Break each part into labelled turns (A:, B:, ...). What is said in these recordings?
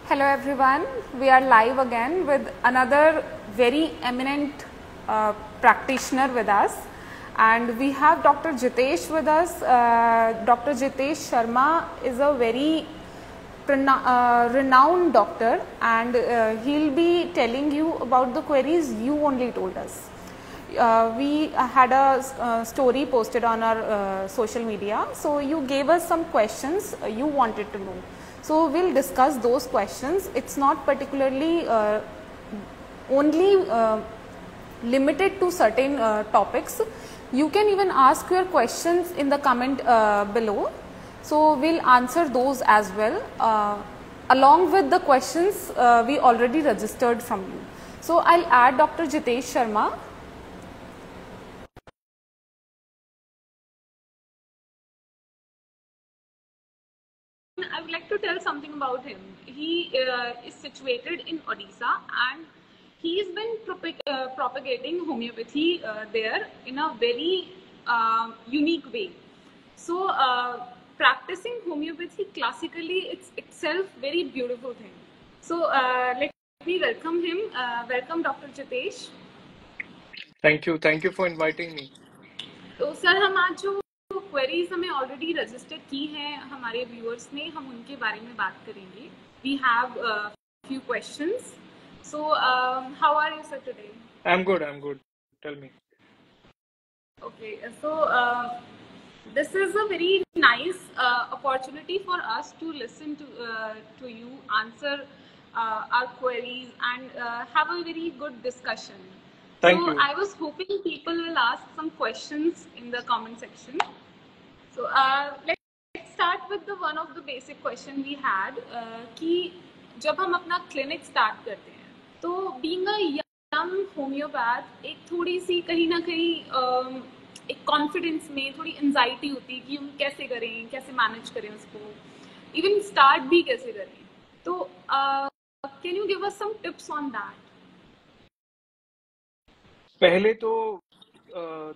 A: Hello everyone, we are live again with another very eminent practitioner with us, and we have Dr. Jitesh with us. Dr. Jitesh Sharma is a very renowned doctor, and he'll be telling you about the queries you only told us. We had a story posted on our social media, so you gave us some questions you wanted to know. So we'll discuss those questions. It's not particularly only limited to certain topics. You can even ask your questions in the comment below. So we'll answer those as well, along with the questions we already registered from you. So I'll add Dr. Jitesh Sharma. I would like to tell something about him. He is situated in Odisha, and he's been propagating homeopathy there in a very unique way. So practicing homeopathy classically, it's itself very beautiful thing. So let me welcome him. Welcome Dr. Jitesh.
B: Thank you for inviting me.
A: तो sir हम आज जो queries हमें already register की हैं हमारे viewers ने, हम उनके बारे में बात करेंगे. We have few questions. So how are you sir today?
B: I'm good. Tell me.
A: Okay, so this is a very nice opportunity for us to listen to you answer our queries and have a very good discussion.
B: Thank
A: So
B: you.
A: I was hoping people will ask some questions in the comment section. So let's start with the one of the basic question we had कि जब हम अपना clinic start करते हैं तो being a young homeopath एक थोड़ी सी कहीं ना कहीं एक कॉन्फिडेंस में थोड़ी एंजाइटी होती है कि हम कैसे करें, कैसे मैनेज करें उसको, इवन स्टार्ट भी कैसे करें. तो can you give us some tips on that?
B: पहले तो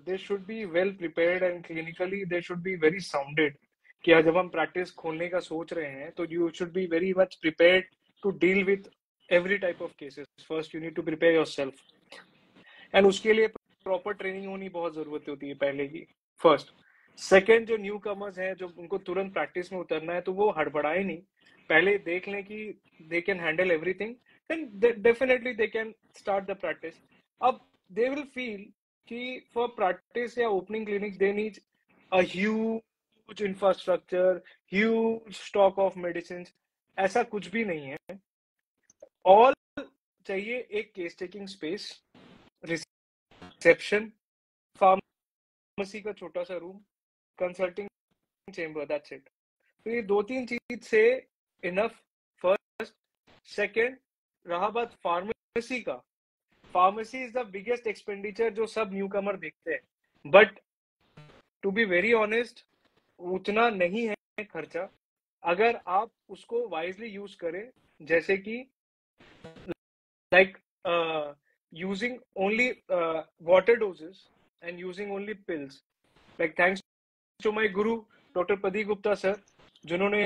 B: they should be well prepared and clinically they should be very sounded. कि जब हम प्रैक्टिस खोलने का सोच रहे हैं तो you should be very much prepared to deal with every type of cases. First you need to prepare yourself. And उसके लिए प्रॉपर ट्रेनिंग होनी बहुत जरूरत होती है पहले की. फर्स्ट. सेकेंड, जो न्यू कमर्स हैं जो उनको तुरंत प्रैक्टिस में उतरना है तो वो हड़बड़ाए नहीं, पहले देख लें कि they can handle everything, then definitely they can start the practice. अब दे विल फील कि फॉर प्रैक्टिस या opening clinic they need a huge infrastructure, huge stock of medicine. ऐसा कुछ भी नहीं है. ऑल चाहिए एक case taking space, reception, pharmacy का छोटा सा room, consulting chamber, that's it. तो ये दो तीन चीज से इनफ. फर्स्ट. सेकंड, रहा बात फार्मेसी का, pharmacy is the biggest expenditure जो सब न्यू कमर देखते हैं, but to be very honest उतना नहीं है खर्चा अगर आप उसको वाइजली यूज करें. जैसे कि like using only water doses and using only pills. Like thanks to my guru Dr. Pradeep Gupta sir, जिन्होंने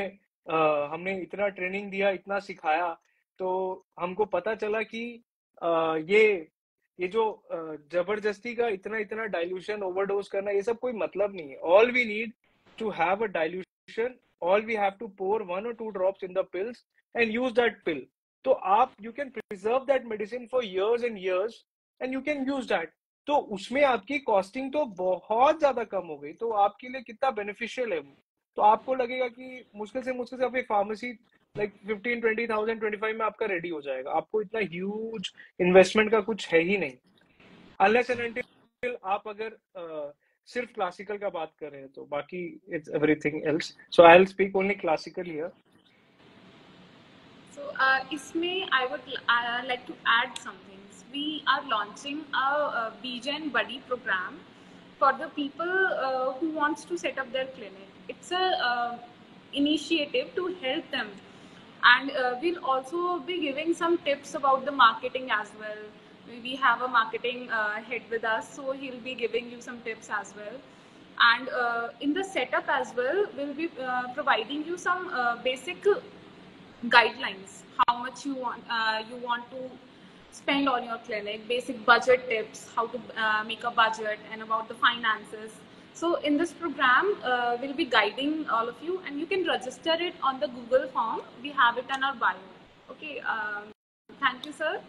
B: हमने इतना ट्रेनिंग दिया, इतना सिखाया, तो हमको पता चला कि ये जो जबरदस्ती का इतना इतना डाइल्यूशन, ओवरडोज करना, ये सब कोई मतलब नहीं है. All we need to have a dilution, all we have to pour 1 or 2 drops in the pills and use that pill. तो आप you can preserve that medicine for years and years and you can use that. तो उसमें आपकी costing तो बहुत ज्यादा कम हो गई. तो आपके लिए कितना बेनिफिशियल है वो. तो आपको लगेगा कि मुश्किल से आप एक फार्मेसी लाइक 15-20,000 25 में आपका रेडी हो जाएगा. आपको इतना ह्यूज इन्वेस्टमेंट का कुछ है ही नहीं, अनलेस एंड अनटिल आप अगर सिर्फ क्लासिकल का बात कर रहे हैं. तो बाकी it's everything else. So I will speak only classical here.
A: So इसमें I would like to add something. We are launching a BGen Buddy program for the people who wants to set up their clinic. It's a initiative to help them, and we'll also be giving some tips about the marketing as well. We have a marketing head with us, so he'll be giving you some tips as well. And in the setup as well, we'll be providing you some basic guidelines, how much you want to spend on your clinic, basic budget tips, how to make a budget, and about the finances. So in this program, we'll be guiding all of you, and you can register it on the Google form. We have it in our bio. Okay. Thank you, sir.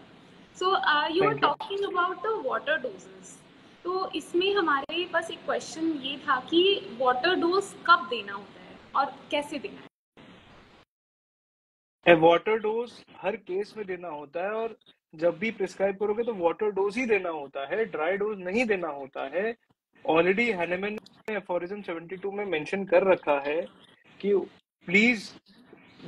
A: So you were
B: Thank you.
A: talking about the water doses. तो इसमें हमारे पास एक question ये था कि water dose कब देना होता है और कैसे देना है?
B: वाटर डोज हर केस में देना होता है, और जब भी प्रिस्क्राइब करोगे तो वाटर डोज ही देना होता है, ड्राई डोज नहीं देना होता है। ऑलरेडी हैनेमन ने एफोरिज्म 72 में मेंशन कर रखा है कि प्लीज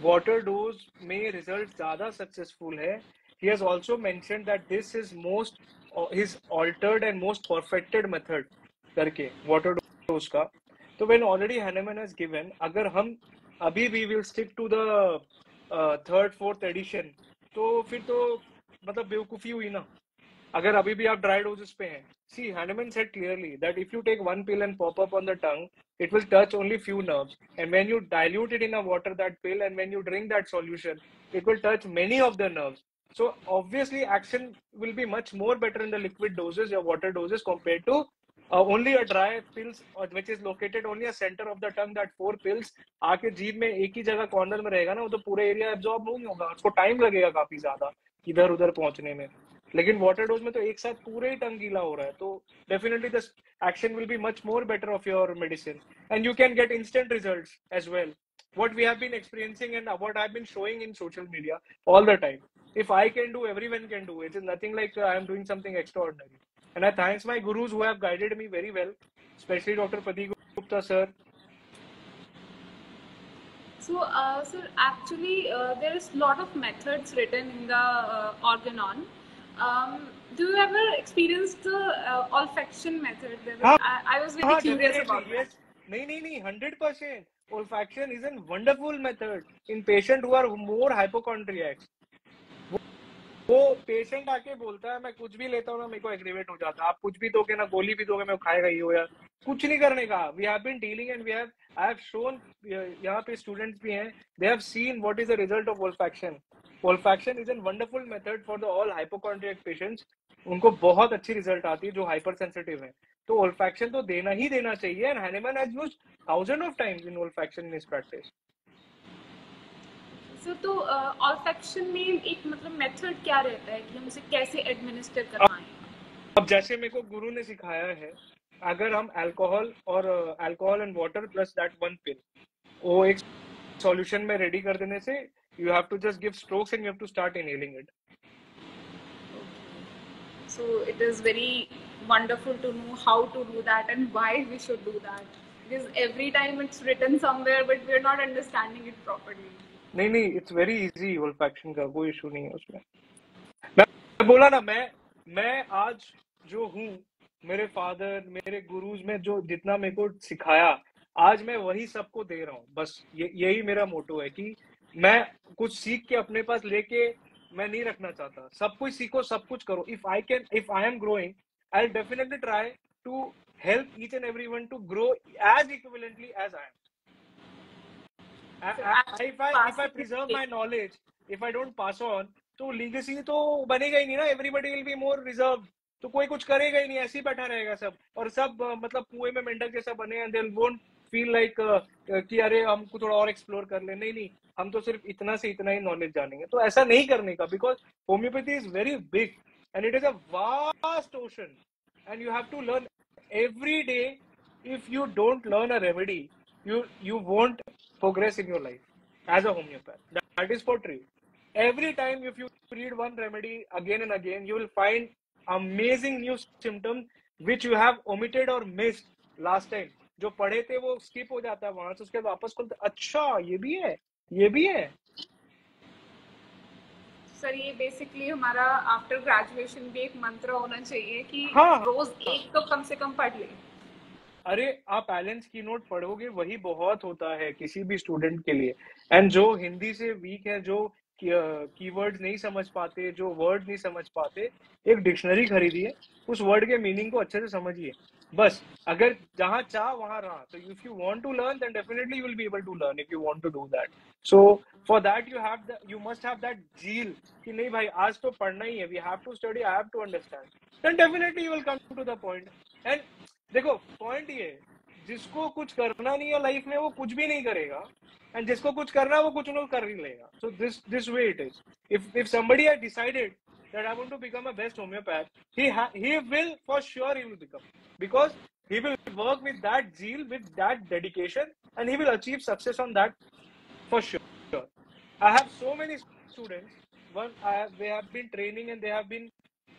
B: वाटर डोज में रिजल्ट ज्यादा सक्सेसफुल है। He has also mentioned that this is most his altered and most perfected method करके वाटर डोज का। तो when already Hahnemann has given, अगर हम अभी भी will stick to the third fourth edition, तो फिर तो मतलब बेवकूफी हुई ना, अगर अभी भी आप ड्राई डोजेस पे हैं। C Hahnemann said clearly that if you take one pill and pop up on the tongue, it will touch only few nerves, and when you dilute it in a water, that pill, and when you drink that solution, it will touch many of the nerves. So obviously action will be much more better in the liquid doses or water doses compared to only a dry pills, which is located only a center of the tongue. That 4 pills आके जीभ में एक ही जगह corner में रहेगा ना, वो तो पूरे एरिया एब्जॉर्ब नहीं होगा, उसको टाइम लगेगा काफी ज्यादा इधर उधर पहुंचने में। लेकिन वाटर डोज में तो एक साथ पूरे ही टंग गीला हो रहा है, तो definitely the action will be much more better of your medicine, and you can get instant results as well. What we have been experiencing and what I've been showing in social media all the time. If I can do, everyone can do. It is nothing like I am doing something extraordinary. And I thanks my gurus who have guided me very well, especially Dr. Pradeep Gupta sir.
A: So, sir, actually, there is a lot of methods written in the Organon. Do you ever experience the olfaction method? I was very curious about that.
B: Yes. नहीं, 100%. Olfaction is a wonderful method in patients who are more hypochondriacs. वो patient आके बोलता है मैं कुछ भी लेता हूँ ना, मेरे को एग्रीवेट हो जाता है, आप कुछ भी दोगे ना, गोली भी दोगे, मैं खाएगा ही हो यार, कुछ नहीं करने का। We have been dealing and I have shown, यहाँ पे स्टूडेंट्स भी हैं, they have seen what is the result of olfaction. Olfaction is an wonderful method for the all hypochondriac patients, उनको बहुत अच्छी रिजल्ट आती है जो हाइपर सेंसिटिव है। तो ओल्फैक्शन तो देना ही देना चाहिए, and Hahnemann has used thousand of times in olfaction in his practice.
A: तो ऑल्फैक्शन में एक मतलब मेथड क्या रहता है कि हम उसे कैसे एडमिनिस्टर करवाएं?
B: अब जैसे मेरे को गुरु ने सिखाया है, अगर हम alcohol and water plus that one pill, वो एक सॉल्यूशन में रेडी कर देने से, you have to just give strokes and you have to start inhaling it.
A: So it is very wonderful to know how to do that and why we should do that, because every time it's written somewhere but we're not understanding it properly.
B: नहीं, it's very easy. ओल्फैक्शन का कोई issue नहीं है उसमें. मैं बोला ना, मैं आज जो हूँ, मेरे फादर, मेरे गुरुज में जो जितना मेरे को सिखाया, आज मैं वही सबको दे रहा हूँ. बस यही मेरा मोटो है कि मैं कुछ सीख के अपने पास लेके मैं नहीं रखना चाहता. सब कुछ सीखो, सब कुछ करो. If I am growing, I will definitely try to help each and everyone to grow as equivalently as I am. If I preserve my knowledge, if I don't pass on, तो legacy तो बनेगा ही नहीं ना. Everybody will be more reserved. तो कोई कुछ करेगा ही नहीं, ऐसे ही बैठा रहेगा सब, और सब मतलब कुएं में मेंढक जैसा बने, and they won't feel like कि अरे हमको थोड़ा और एक्सप्लोर कर ले. नहीं, हम तो सिर्फ इतना से इतना ही नॉलेज जानेंगे. तो ऐसा नहीं करने का, because homeopathy is very big and it is a vast ocean, and you have to learn every day. If you don't learn a remedy, you won't progress in your life as a homeopath. That is for true. Every time if you read one remedy again and again, you will find amazing new symptoms which you have omitted or missed last time. जो पढ़े थे वो skip हो जाता है वहां से, उसके बाद वापस खोलते, अच्छा ये भी है.
A: सर, ये बेसिकली हमारा आफ्टर ग्रेजुएशन भी एक मंत्र होना चाहिए कि रोज एक तो कम से कम पढ़ ले.
B: अरे आप एलेंस की नोट पढ़ोगे, वही बहुत होता है किसी भी स्टूडेंट के लिए. एंड जो हिंदी से वीक है, जो कीवर्ड्स नहीं समझ पाते, जो वर्ड नहीं समझ पाते, एक डिक्शनरी खरीदिए, उस वर्ड के मीनिंग को अच्छे से समझिए, बस। अगर जहां चाह वहां रहा, तो if you want to learn then definitely you will be able to learn if you want to do that. So for that you must have that zeal कि नहीं भाई आज तो पढ़ना ही है, we have to study, I have to understand, then definitely you will come to the point. And देखो point ये है, जिसको कुछ करना नहीं है लाइफ में वो कुछ भी नहीं करेगा, एंड जिसको कुछ करना है वो कुछ ना कर ही लेगा। So this way it is. if somebody has decided that I want to become a best homeopath, he will for sure he will become, because he will work with that zeal, with that dedication, and he will achieve success on that for sure. I have so many students, they have been training and they have been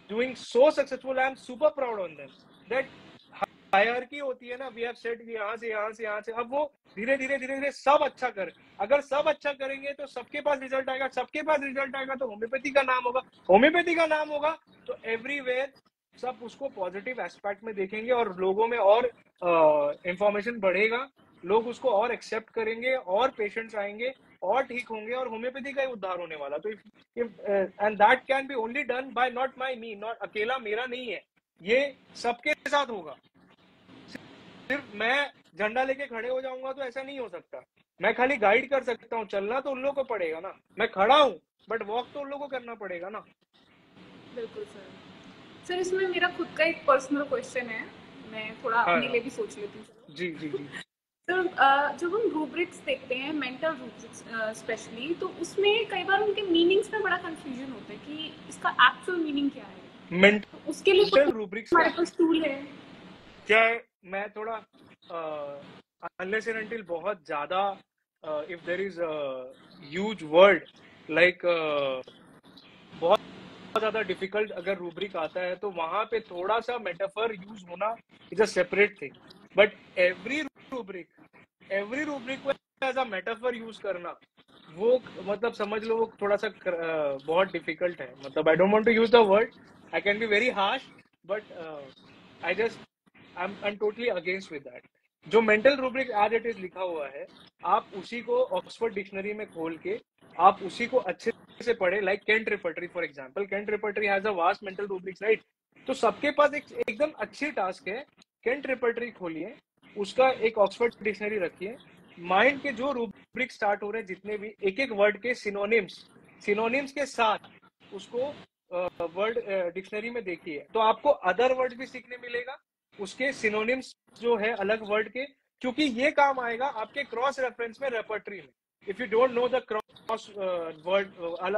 B: doing so successful. I am super proud on them that hierarchy होती है ना, we have set कि यहाँ से यहाँ से यहाँ से, अब वो धीरे धीरे धीरे धीरे सब अच्छा करे। अगर सब अच्छा करेंगे तो सबके पास रिजल्ट आएगा, सबके पास रिजल्ट आएगा तो होम्योपैथी का नाम होगा, होम्योपैथी का नाम होगा तो एवरीवेयर सब उसको पॉजिटिव एस्पेक्ट में देखेंगे और लोगों में और इंफॉर्मेशन बढ़ेगा, लोग उसको और एक्सेप्ट करेंगे और पेशेंट्स आएंगे और ठीक होंगे और होम्योपैथी का ही उद्धार होने वाला। तो and that can be only done by not my me, not अकेला मेरा नहीं है, ये सबके साथ होगा। सिर्फ मैं झंडा लेके खड़े हो जाऊंगा तो ऐसा नहीं हो सकता, मैं खाली गाइड कर सकता हूँ, चलना तो उन लोगों को पड़ेगा ना, मैं खड़ा हूँ बट वॉक तो उन लोगों को करना पड़ेगा ना।
A: बिल्कुल सर। सर इसमें मेरा खुद का एक पर्सनल क्वेश्चन है, मैं थोड़ा अपने लिए भी सोच लेती हूँ।
B: जी जी जी
A: सर जब हम रूब्रिक्स देखते हैं, मेंटल रूब्रिक्स स्पेशली, तो उसमें कई बार उनके मीनिंग्स में बड़ा कंफ्यूजन होता है कि इसका एक्चुअल मीनिंग क्या है।
B: मेंटल
A: उसके लिए
B: रूब्रिक्स
A: हमारे पास टूल है
B: क्या? मैं थोड़ा अनलेस एंड अनटिल बहुत ज्यादा if there is huge word like बहुत ज्यादा डिफिकल्ट अगर रूब्रिक आता है तो वहां पे थोड़ा सा मेटाफर यूज होना is a separate thing, but every rubric को एज अ मेटाफर यूज करना वो मतलब समझ लो वो थोड़ा सा बहुत डिफिकल्ट है। मतलब I don't want to use the word, I can be very harsh, but I just I'm totally against with that। जो mental rubric as it is लिखा हुआ है, आप उसी को ऑक्सफोर्ड डिक्शनरी में खोल के आप उसी को अच्छे से पढ़े, like Kent repertory for example, Kent repertory has a vast mental rubrics, right? तो सबके पास एकदम अच्छी टास्क है, केंट रिपर्टरी खोलिए, उसका एक ऑक्सफोर्ड डिक्शनरी रखिए, माइंड के जो रूब्रिक स्टार्ट हो रहे हैं जितने भी एक एक वर्ड के सिनोनिम्स के साथ उसको वर्ड डिक्शनरी में देखिए, तो आपको अदर वर्ड भी सीखने मिलेगा, उसके सिनोनिम्स जो है अलग वर्ड के, क्योंकि ये काम आएगा आपके क्रॉस रेफरेंस में रेपर्टरी में, if you don't know the cross word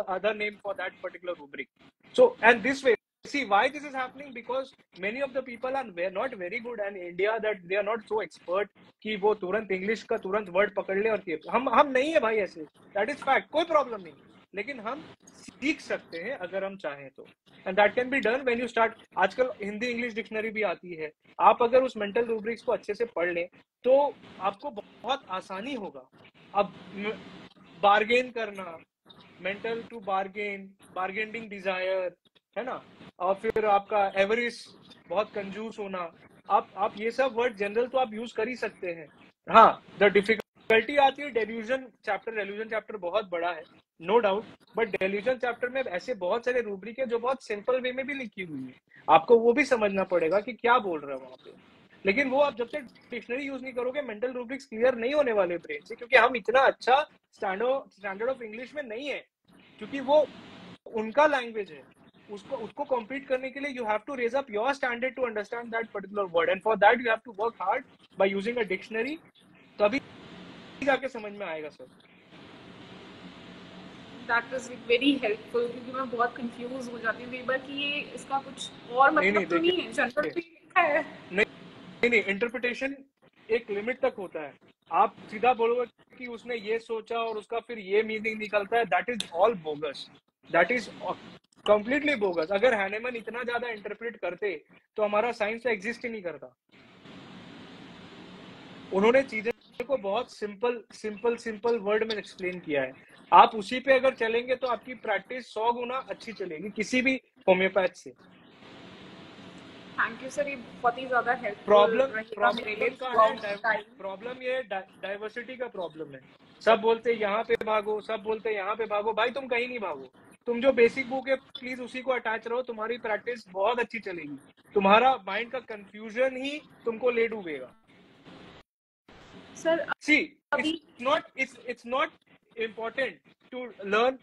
B: other name for that particular rubric. So and this way see why this is happening, because many of the people are not very good in India, that they are not so expert कि वो तुरंत English का तुरंत word पकड़ ले और हम नहीं है भाई ऐसे, दैट इज फैक्ट, कोई प्रॉब्लम नहीं, लेकिन हम सीख सकते हैं अगर हम चाहें तो, and that can be done when you start. आजकल हिंदी इंग्लिश डिक्शनरी भी आती है, आप अगर उस मेंटल रूब्रिक्स को अच्छे से पढ़ लें तो आपको बहुत आसानी होगा। अब बार्गेन करना, मेंटल टू बार्गेनिंग डिजायर है ना, और फिर आपका एवरिस बहुत कंजूस होना, आप ये सब वर्ड जनरल तो आप यूज कर ही सकते हैं। हाँ, द डिफिकल्टी आती है डेल्यूजन चैप्टर बहुत बड़ा है no doubt, but delusion chapter में ऐसे बहुत सारे रूब्रिक है जो बहुत सिंपल वे में भी लिखी हुई है, आपको वो भी समझना पड़ेगा कि क्या बोल रहा है वहां पे, लेकिन वो आप जब तक डिक्शनरी यूज नहीं करोगे मेंटल रूब्रिक्स क्लियर नहीं होने वाले ब्रेन से, क्योंकि हम इतना अच्छा स्टैंडर्ड ऑफ इंग्लिश में नहीं है, क्योंकि वो उनका लैंग्वेज है, उसको कॉम्पीट करने के लिए you have to raise up your standard to understand that particular word, and for that you have to work hard by using a dictionary, तभी जाके समझ में आएगा sir.
A: That was very helpful, क्योंकि मैं बहुत कंफ्यूज हो जाती हूँ कई बार कि ये इसका कुछ और मतलब तो नहीं है, जनरल पे लिखा है।
B: नहीं, इंटरप्रिटेशन एक लिमिट तक होता है, आप सीधा बोलोगे कि उसने ये सोचा और उसका फिर ये मीनिंग निकलता है, that is all bogus, that is completely bogus. अगर हैनेमन इतना ज्यादा इंटरप्रेट करते तो हमारा साइंस तो एग्जिस्ट ही नहीं करता। उन्होंने चीजें को बहुत सिंपल वर्ड में एक्सप्लेन किया है, आप उसी पे अगर चलेंगे तो आपकी प्रैक्टिस 100 गुना अच्छी चलेगी किसी भी होम्योपैथ से।
A: थैंक यू सर, ये बहुत ही ज्यादा हेल्पफुल
B: प्रॉब्लम ये डाइवर्सिटी का प्रॉब्लम है। सब बोलते यहाँ पे भागो, सब बोलते यहाँ पे भागो, भाई तुम कहीं नहीं भागो, तुम जो बेसिक बुक है प्लीज उसी को अटैच रहो, तुम्हारी प्रैक्टिस बहुत अच्छी चलेगी, तुम्हारा माइंड का कंफ्यूजन ही तुमको ले डूबेगा।
A: Sir
B: See, it's not important to learn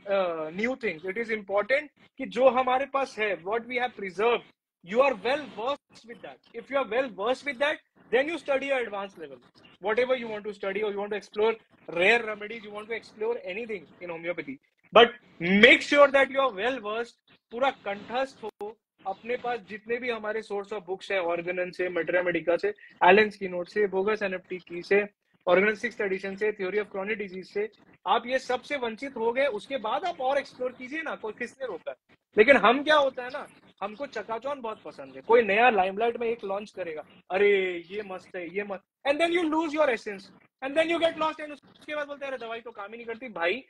B: new things. It is important कि जो हमारे पास है, what we have preserved, you are well versed with that. If you are well versed with that, then you study at advanced level. Whatever you want to study, or you want to explore rare remedies, you want to explore anything in homeopathy. But make sure that you are well versed, पूरा कंठस्थ हो, अपने पास जितने भी हमारे source of books है, Organon से, मेट्रा Medica से, एलेंस की नोट से, बोगस एनएफटी की से, ऑर्गेनन 6th एडिशन से, थ्योरी ऑफ क्रॉनिक डिजीज से, आप ये सबसे वंचित हो गए, उसके बाद आप और एक्सप्लोर कीजिए ना, कोई किसने रोका है। लेकिन हम क्या होता है ना, हमको चकाचौंध बहुत पसंद है, कोई नया लाइमलाइट में एक लॉन्च करेगा, अरे ये मस्त है, ये मस्त, and then you lose your essence, and then you get lost, and उसके बाद बोलते हैं अरे दवाई तो काम ही नहीं करती। भाई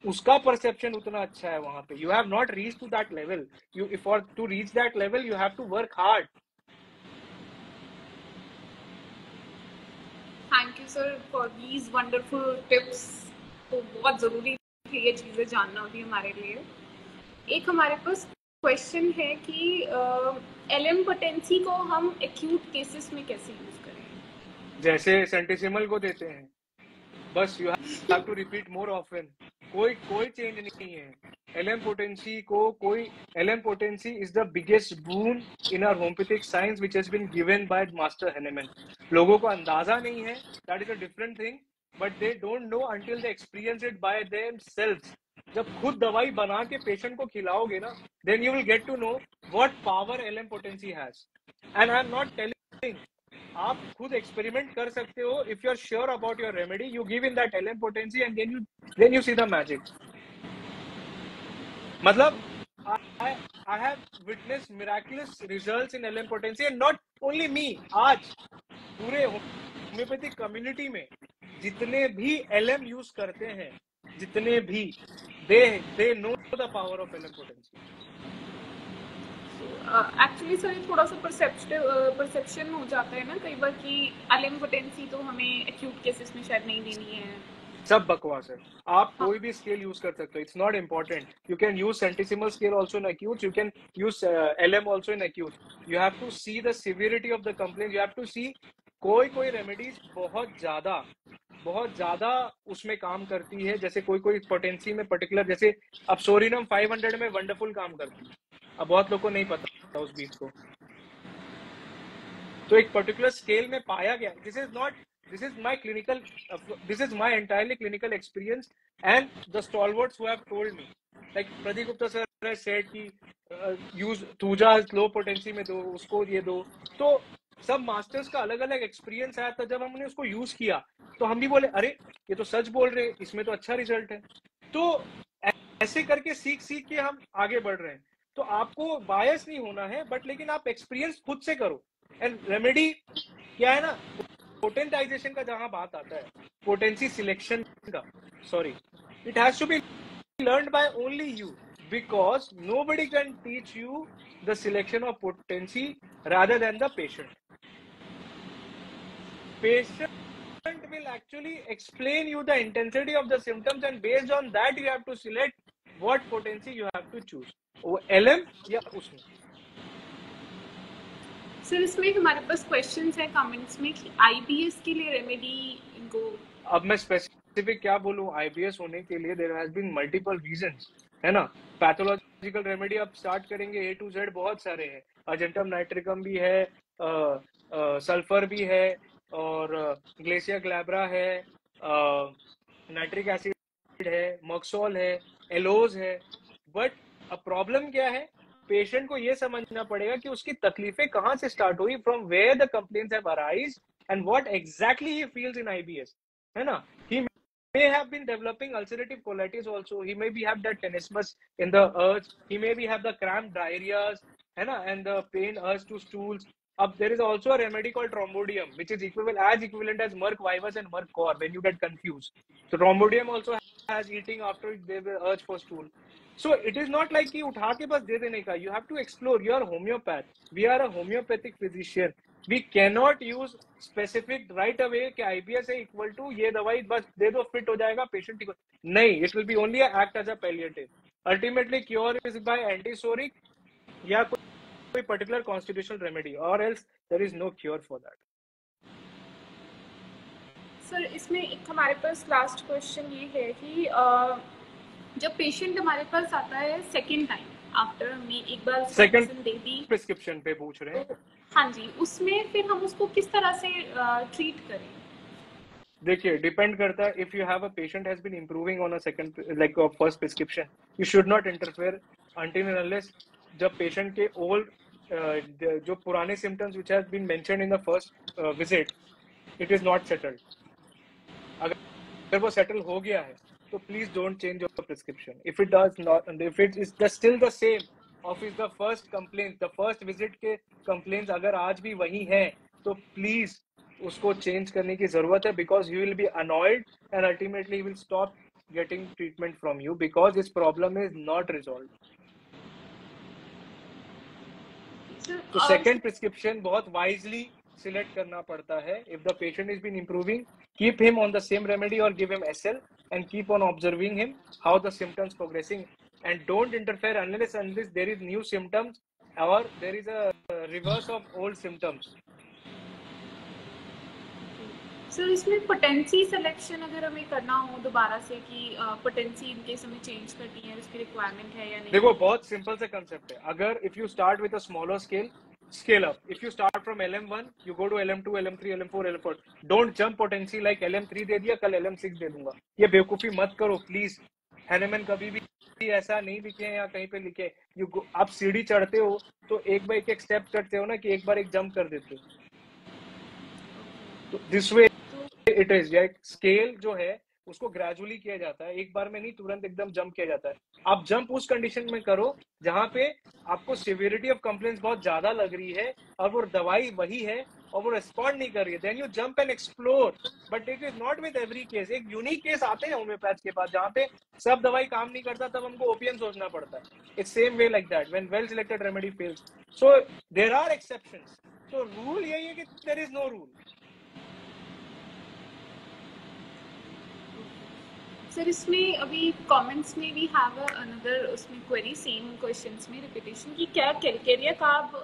B: उसका परसेप्शन उतना अच्छा है वहां पे, you have not reach to that level, you for to reach that level you have to work hard.
A: Thank you sir for these wonderful tips. तो बहुत ज़रूरी थी ये चीज़ें जानना होती हमारे लिए। एक हमारे पास क्वेश्चन है कि एलएम पोटेंसी को हम एक्यूट केसेस में कैसे यूज करें?
B: जैसे सेंटिसिमल को देते हैं, बस you have to repeat more often, कोई चेंज नहीं है। एलएम पोटेंसी को कोई, LM potency is the biggest boon in our homeopathic science which has been given by master Hahnemann. लोगों को अंदाजा नहीं है, that is a different thing, but they don't know until they experience it by themselves. जब खुद दवाई बना के पेशेंट को खिलाओगे ना, then you will get to know what power LM potency has. And I am not telling, आप खुद एक्सपेरिमेंट कर सकते हो। If you are sure about your remedy, you give in that LM potency and then you see the magic. मतलब I have witnessed miraculous results in LM potency, and not only me, आज पूरे homeopathic community में जितने भी LM use करते हैं, जितने भी, they know the power of LM potency.
A: Actually sir ये थोड़ा सा परसेप्शन हो जाता है ना कई बार कि एलएम पोटेंसी तो हमें एक्यूट केसेस में शायद नहीं देनी है।
B: सब बकवास है, आप कोई भी स्केल यूज कर सकते हो, it's not important. You can use centesimal scale also in acute, you can use LM also in acute. You have to see the severity of the complaint, you have to see कोई remedies बहुत ज्यादा उसमें काम करती है, जैसे कोई potency में पर्टिकुलर, जैसे अब सोरिनम 500 में वंडरफुल काम करती है, अब बहुत लोगों को नहीं पता उस बीज को, तो एक पर्टिकुलर स्केल में पाया गया। This is my entirely clinical experience, and the stalwarts who have told me, like Pradeep Gupta sir has said कि use Thuja low potency में दो, उसको ये दो, तो सब मास्टर्स का अलग अलग एक्सपीरियंस आया था। जब हमने उसको यूज किया तो हम भी बोले अरे ये तो सच बोल रहे, इसमें तो अच्छा रिजल्ट है। तो ऐसे करके सीख के हम आगे बढ़ रहे हैं। तो आपको बायस नहीं होना है, बट लेकिन आप एक्सपीरियंस खुद से करो। एंड रेमेडी क्या है ना, पोटेंटाइजेशन का जहां बात आता है, पोटेंसी सिलेक्शन का, sorry, it has to be learned by only you, because nobody can teach you the selection of potency rather than the patient. Patient will actually explain you the intensity of the symptoms, and based on that you have to select what potency you have to choose, वो LM या उसमें।
A: Sir इसमें हमारे पास questions है comments में कि IBS के लिए रेमेडी को, अब
B: मैं स्पेसिफिक क्या बोलूं, आईबीएस होने के लिए there has been multiple reasons, है ना। पैथोलॉजिकल रेमेडी अब स्टार्ट करेंगे, A to Z बहुत सारे हैं, अजेंटम नाइट्रिकम भी है, सल्फर भी है, और ग्लेशिया ग्लैब्रा है, नाइट्रिक एसिड है, मक्सोल है, एलोज है। बट अब प्रॉब्लम क्या है, पेशेंट को ये समझना पड़ेगा कि उसकी तकलीफें कहां से स्टार्ट हुई, from where the complaints have arise and what exactly he feels in IBS, है ना। ही may have been developing ulcerative colitis also, he may be have that tenesmus in the urge, he may be have the cramp diarrheas, है ना, and the pain urge to stools. Up there is also a remedy called trombodium, which is equivalent as Merck Vivus and Merck Core when you get confused. So trombodium also has eating after they will urge for stool. So it is not like कि उठा के बस दे देने का, you have to explore. You are a homeopath, we are a homeopathic physician, we cannot use specific right away कि IBS है equal to ये दवाई बस दे दो फिट हो जाएगा पेशेंट ठीक हो, नहीं, it will be only act as a palliative. Ultimately cure is by antipsoric या कोई पर्टिकुलर कॉन्स्टिट्यूशनल रेमेडी, और else there is no cure for that.
A: Sir इसमें एक हमारे पास लास्ट क्वेश्चन ये है कि जब पेशेंट हमारे पास आता है सेकेंड टाइम आफ्टर हमने एक बार
B: सेकंड
A: मेडिसिन दे दी,
B: प्रिस्क्रिप्शन पे पूछ रहे हैं.
A: तो हाँ जी, उसमें फिर हम उसको किस तरह से ट्रीट करें?
B: देखिए, डिपेंड करता है. If you have a patient has been improving on a second like first prescription, you should not interfere until and unless जब पेशेंट के ओल्ड जो पुराने symptoms which has been mentioned in the first visit it is not settled. अगर वो settle हो गया है तो please don't change your prescription. If it does not, if it is still the same of is the first complaint, the first visit के complaints अगर आज भी वही हैं, तो प्लीज उसको चेंज करने की जरूरत है, because he will be annoyed and ultimately he will stop getting treatment from you because this problem is not resolve. तो सेकेंड प्रिस्क्रिप्शन बहुत वाइजली सिलेक्ट करना पड़ता है. If the patient is been improving, keep him on the same remedy or give him SL and keep on observing him how the symptoms progressing, and don't interfere unless there is new symptoms or there is a reverse of old symptoms.
A: Sir इसमें potency selection अगर हमें करना हो दोबारा से कि potency इनके हमें चेंज करनी है, उसकी रिक्वायरमेंट है या नहीं?
B: देखो, बहुत सिंपल से कंसेप्ट है. अगर if you start with a smaller scale, scale up. If you start from LM1, you go to LM2, LM3, LM4, LM4. Don't jump potency like LM3 दे दिया कल LM6 दे दूंगा. ये बेवकूफी मत करो प्लीज. हैनेमैन कभी भी ऐसा नहीं लिखे या कहीं पे लिखे. आप सीढ़ी चढ़ते हो तो एक बार एक स्टेप चढ़ते हो ना कि एक बार एक जंप कर देते हो. तो this way it is. Scale जो है उसको ग्रेजुअली किया जाता है, एक बार में नहीं तुरंत एकदम जंप किया जाता है. आप जंप उस कंडीशन में करो जहां पे आपको सिवियरिटी ऑफ कंप्लेंट्स बहुत ज्यादा लग रही है और वो दवाई वही है और वो रिस्पॉन्ड नहीं कर रही है. Then you jump and explore, but it is not with every case. एक यूनिक केस आते हैं होम्योपैथ के पास जहां पे सब दवाई काम नहीं करता, तब हमको ओपीएम सोचना पड़ता है. It's same way like that when well selected remedy fails. So there are exceptions. तो रूल यही है कि there is no rule.
A: Sir इसमें अभी कमेंट्स में भी हैव अनदर उसमें क्वेरी सेम क्वेश्चंस में रिपीटेशन कि क्या कैलकेरिया कार्ब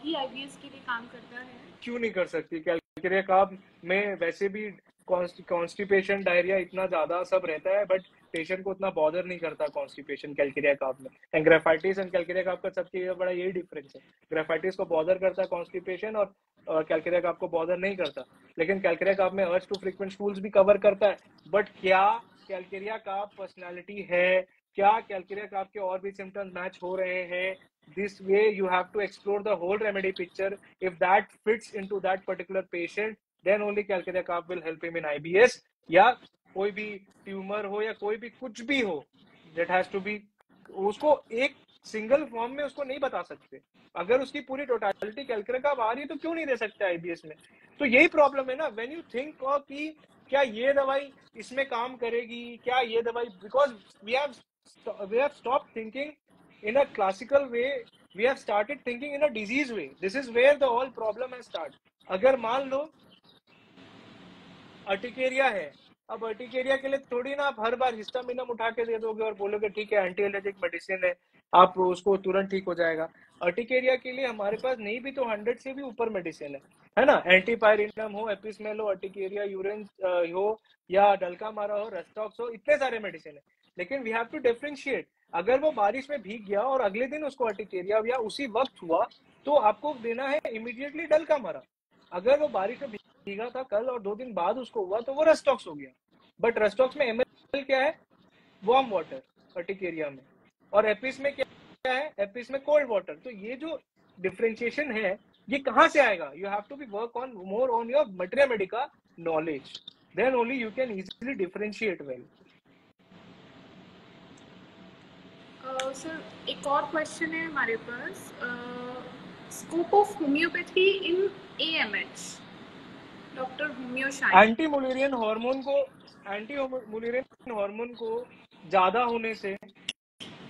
A: भी आईबीएस के लिए काम करता है?
B: क्यों नहीं कर सकती? कैलकेरिया कार्ब में वैसे भी कॉन्स्टिपेशन, डायरिया इतना ज्यादा सब रहता है, बट पेशेंट को उतना बॉदर नहीं करता कॉन्स्टिपेशन कैलकेरिया कार्ब में. And graphites and Calcarea carb का सबसे बड़ा यही डिफरेंस है. ग्रेफाइटिस को बॉदर करता है कॉन्स्टिपेशन और कैलकेरिया कार्ब को बॉदर नहीं करता. लेकिन कैलकेरिया कार्ब में अर्ज टू फ्रीक्वेंट स्टूल्स भी कवर करता है. बट क्या कैलकेरिया कार्ब पर्सनैलिटी है? क्या कैलकेरिया कार्ब के और भी सिम्टम्स मैच हो रहे हैं? This way you have to explore the whole remedy picture. If that fits into that particular patient, then only calcarea carb will help him in IBS. या कोई भी ट्यूमर हो या कोई भी कुछ भी हो, that has to be, उसको एक सिंगल फॉर्म में उसको नहीं बता सकते. अगर उसकी पूरी टोटालिटी कैलकेरिया कार्ब आ रही है तो क्यों नहीं दे सकते आईबीएस में? तो यही प्रॉब्लम है ना. व्हेन यू थिंक ऑफ कि क्या ये दवाई इसमें काम करेगी, क्या ये दवाई, because we have stopped thinking in a classical way, we have started thinking in a disease way. This is where the whole problem has started. अगर मान लो अर्टिकेरिया है, अब अर्टिकेरिया के लिए थोड़ी ना आप हर बार हिस्टामिनम उठा के दे दोगे और बोलोगे ठीक है एंटी एलर्जिक मेडिसिन है, आप उसको तुरंत ठीक हो जाएगा. अर्टिकेरिया के लिए हमारे पास नहीं भी तो 100 से भी ऊपर मेडिसिन है ना. एंटीपायरिनम हो, एपिसमेल हो, अर्टिकेरिया यूरिन हो या डल्कामारा हो, रेस्टॉक्स हो, इतने सारे मेडिसिन है. लेकिन वी हैव टू डिफरेंशिएट. अगर वो बारिश में भीग गया और अगले दिन उसको अर्टिकेरिया या उसी वक्त हुआ तो आपको देना है इमीडिएटली डल्कामारा. अगर वो बारिश में भीगा था कल और 2 दिन बाद उसको हुआ तो वो रेस्टॉक्स हो गया. बट रेस्टॉक्स में एमएल क्या है? वार्म वाटर अर्टिकेरिया में. और एपिस में क्या है? एपिस में कोल्ड वाटर. तो ये जो डिफरेंशिएशन है ये कहाँ से आएगा? You have to be work on more on your materia medica knowledge. Then only you can easily differentiate well.
A: Sir एक और क्वेश्चन है हमारे पास, scope of homeopathy in AMH, doctor Homeo Shine.
B: Anti Mullerian hormone को ज्यादा होने से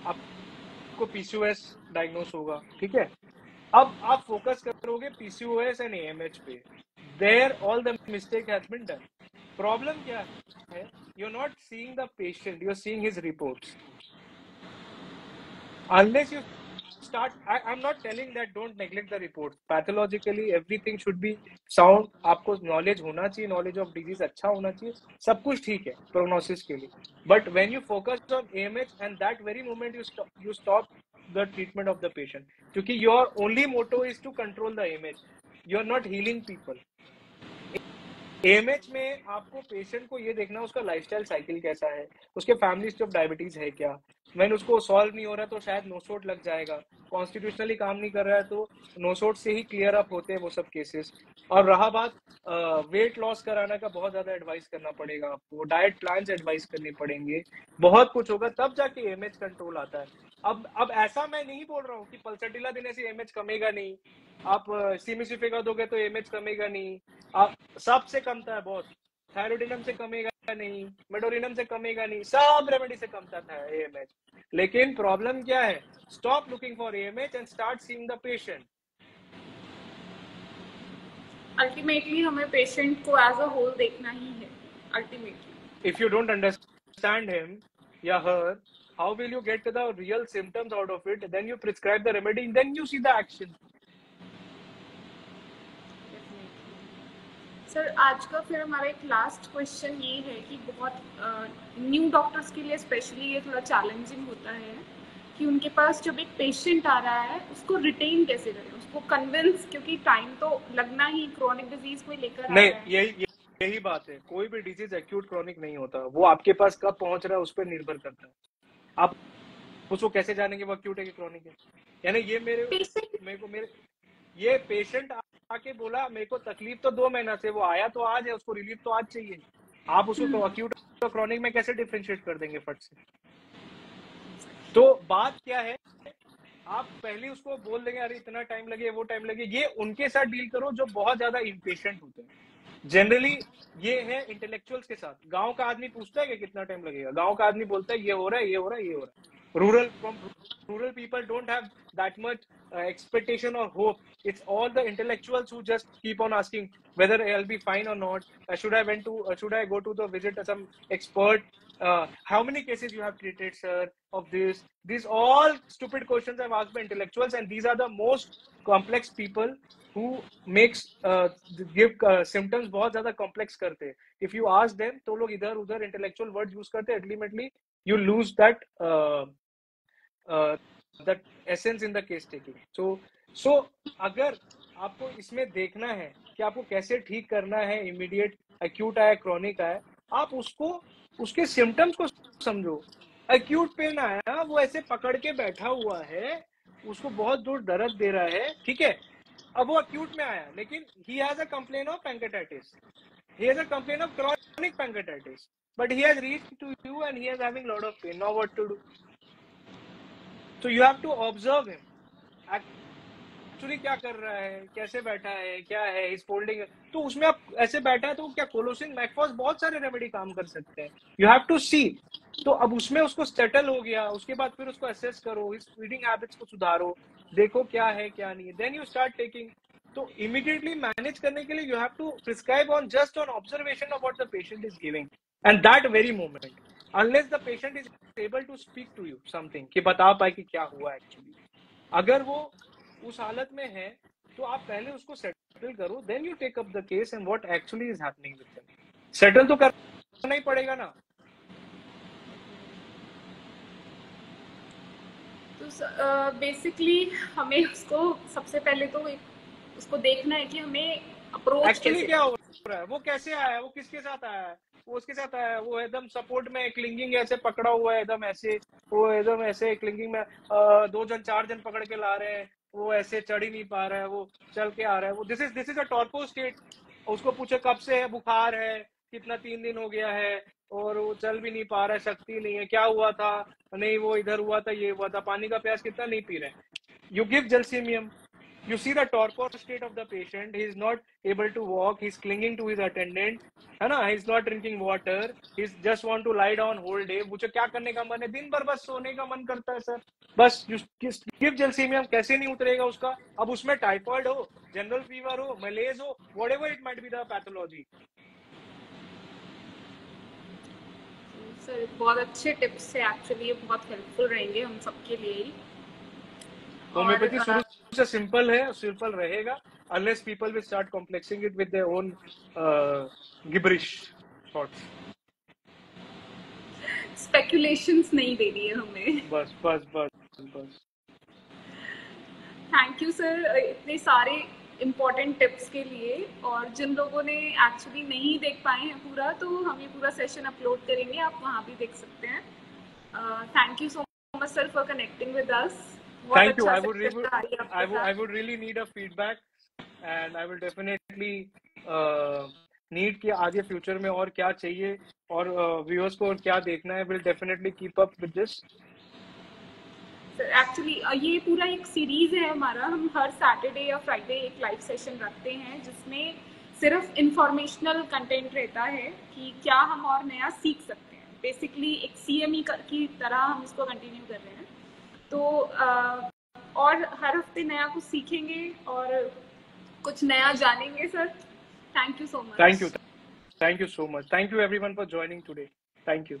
B: आपको पीसीओएस डायग्नोस होगा. ठीक है, अब आप फोकस करोगे PCOS एंड AMH पे, there all the mistake has been done. Problem क्या है, you're not seeing the patient, you're seeing his reports. Unless you start, I'm not telling that don't neglect the reports. Pathologically everything should be sound. आपको knowledge होना चाहिए, knowledge of disease अच्छा होना चाहिए, सब कुछ ठीक है prognosis के लिए. But when you focus on AMH and that very moment you stop the treatment of the patient, क्योंकि your only motto is to control the AMH. You're not healing people. AMH में आपको patient को ये देखना उसका lifestyle cycle कैसा है, उसके फैमिली हिस्ट्री ऑफ डायबिटीज है क्या, मैंने उसको सॉल्व नहीं हो रहा तो शायद नोसोट लग जाएगा, कॉन्स्टिट्यूशनली काम नहीं कर रहा है तो नोसोट से ही क्लियर अप होते हैं वो सब केसेस. और रहा बात वेट लॉस कराना का, बहुत ज्यादा एडवाइस करना पड़ेगा आपको, डाइट प्लान्स एडवाइस करने पड़ेंगे, बहुत कुछ होगा तब जाके एमएच कंट्रोल आता है. अब ऐसा मैं नहीं बोल रहा हूँ कि पल्सटिला देने से एमएच कमेगा नहीं, आप सीमिसिफिका दोगे तो एमएच कमेगा नहीं, आप सबसे कमता है बहुत, थायरोडिनम से कमेगा नहीं, मेडोरिनम से कमेगा नहीं, सब रेमेडी से कमता था एएमएच. लेकिन प्रॉब्लम क्या है, stop looking for AMH and start seeing the patient.
A: Ultimately हमें पेशेंट को एज अ होल देखना ही है ultimately.
B: If you don't understand him या हर, how will you get the real symptoms out of it? Then you prescribe the remedy, then you see the action.
A: Sir आज का फिर हमारा एक last question ये है कि बहुत न्यू डॉक्टर्स के लिए स्पेशली ये थोड़ा चैलेंजिंग होता है कि उनके पास जब एक पेशेंट आ रहा है उसको रिटेन कैसे करें, उसको कन्विंस, क्योंकि टाइम तो लगना ही, क्रोनिक डिजीज को लेकर
B: नहीं, यही बात है, कोई भी डिजीज एक्यूट क्रोनिक नहीं होता, वो आपके पास कब पहुंच रहा है उस पर निर्भर करता है. आप उसको कैसे जानेंगे वो एक्यूट है कि क्रोनिक है? यानी ये मेरे ये पेशेंट आके बोला मेरे को तकलीफ तो 2 महीना से, वो आया तो आज है, उसको रिलीफ तो आज चाहिए, आप उसको एक्यूट और क्रोनिक में कैसे डिफरेंशिएट कर देंगे फट से? तो बात क्या है, आप पहले उसको बोल देंगे अरे इतना टाइम लगे, वो टाइम लगे, ये उनके साथ डील करो जो बहुत ज्यादा इम्पेशेंट होते हैं. जनरली ये है इंटेलेक्चुअल्स के साथ. गांव का आदमी पूछता है कि कितना टाइम लगेगा, गांव का आदमी बोलता है ये हो रहा है, ये हो रहा है, ये हो रहा है. Rural people don't have that much expectation or hope. It's all the intellectuals who just keep on asking whether I'll be fine or not. Should I go to the visit some expert? How many cases you have treated, sir, of this? These all stupid questions I've asked by intellectuals, and these are the most complex people who makes give symptoms बहुत ज्यादा complex करते हैं. If you ask them, तो लोग इधर उधर intellectual words use करते हैं. Ultimately, you lose that that essence in the case taking. So अगर आपको इसमें देखना है कि आपको कैसे ठीक करना है, इमीडिएट एक्यूट आया, क्रोनिक आया, आप उसके सिम्टम्स को समझो. एक्यूट पेन आया, वो ऐसे पकड़ के बैठा हुआ है, उसको बहुत दूर दर्द दे रहा है, ठीक है, अब वो एक्यूट में आया, लेकिन he has a complaint of pancreatitis, he has a complaint of chronic pancreatitis, but he has reached to you and he is having lot of pain. Now what to do? So you have to observe him. Actually क्या कर रहा है, कैसे बैठा है, क्या है, इस फोल्डिंग, तो उसमें आप ऐसे बैठा है तो क्या कोलोसिन, मैकफॉस, बहुत सारे रेमेडी काम कर सकते हैं. यू हैव टू सी. तो अब उसमें उसको सेटल हो गया, उसके बाद फिर उसको असेस करो, इस फीडिंग हैबिट्स को सुधारो, देखो क्या है क्या नहीं है, देन यू स्टार्ट टेकिंग. तो इमीडिएटली मैनेज करने के लिए you have to prescribe on just on observation of what the patient is giving and that very moment, unless the patient is able to speak to you something, कि बता पाए कि क्या हुआ एक्चुअली. अगर वो उस हालत में है तो आप पहले उसको सेटल करो, then you take up the case and what actually is happening with them. Settle तो करना ही पड़ेगा ना.
A: तो बेसिकली हमें उसको सबसे पहले तो उसको देखना है कि हमें अप्रोच
B: एक्चुअली क्या हो रहा है, वो कैसे आया है, वो किसके साथ आया है, वो उसके साथ आया है, वो एकदम सपोर्ट में क्लिंगिंग ऐसे पकड़ा हुआ है, एकदम ऐसे, वो एकदम ऐसे क्लिंगिंग में 2 जन 4 जन पकड़ के ला रहे हैं, वो ऐसे चढ़ ही नहीं पा रहा है, वो चल के आ रहा है, वो दिस इज अ टॉर्पो स्टेट. उसको पूछे कब से है, बुखार है, कितना 3 दिन हो गया है, और वो चल भी नहीं पा रहा है, शक्ति नहीं है, क्या हुआ था, नहीं वो इधर हुआ था, ये हुआ था, पानी का प्यास कितना नहीं पी रहे. You give जलसीमियम, You see the torpor state of the patient. He is not able to walk. He's clinging to his attendant. है ना? He's not drinking water. He's just want to lie down whole day. मुझे क्या करने का मन है? दिन भर बस सोने का मन करता है सर. बस गिव जलसीमियम. कैसे नहीं उतरेगा उसका? अब उसमें टाइफाइड हो, जनरल फीवर हो, मलेज हो, whatever it might be the pathology.
A: Sir बहुत अच्छे टिप्स है एक्चुअली, ये बहुत हेल्पफुल रहेंगे हम सबके लिए ही.
B: होम्योपैथी शुरू से सिंपल है, सिंपल रहेगा, unless people will start complexing it with their own gibberish thoughts.
A: Speculations नहीं देनी है हमें.
B: बस बस बस बस.
A: थैंक यू सर इतने सारे इम्पोर्टेंट टिप्स के लिए. और जिन लोगों ने एक्चुअली नहीं देख पाए हैं पूरा, तो हम ये पूरा सेशन अपलोड करेंगे, आप वहाँ भी देख सकते हैं. Thank you so much sir for connecting with us.
B: Thank you. I would really need a feedback, and I will definitely need कि आगे फ्यूचर में और क्या चाहिए और व्यूअर्स को और क्या देखना है. Will definitely keep up with this.
A: Actually ये पूरा एक सीरीज है हमारा. हम हर सैटरडे या फ्राइडे एक लाइव सेशन रखते हैं जिसमें सिर्फ इंफॉर्मेशनल कंटेंट रहता है कि क्या हम और नया सीख सकते हैं. बेसिकली एक CME की तरह हम इसको कंटिन्यू कर रहे हैं. तो और हर हफ्ते नया कुछ सीखेंगे और कुछ नया जानेंगे sir. Thank you so much.
B: Thank you so much. Thank you everyone for joining today. Thank you.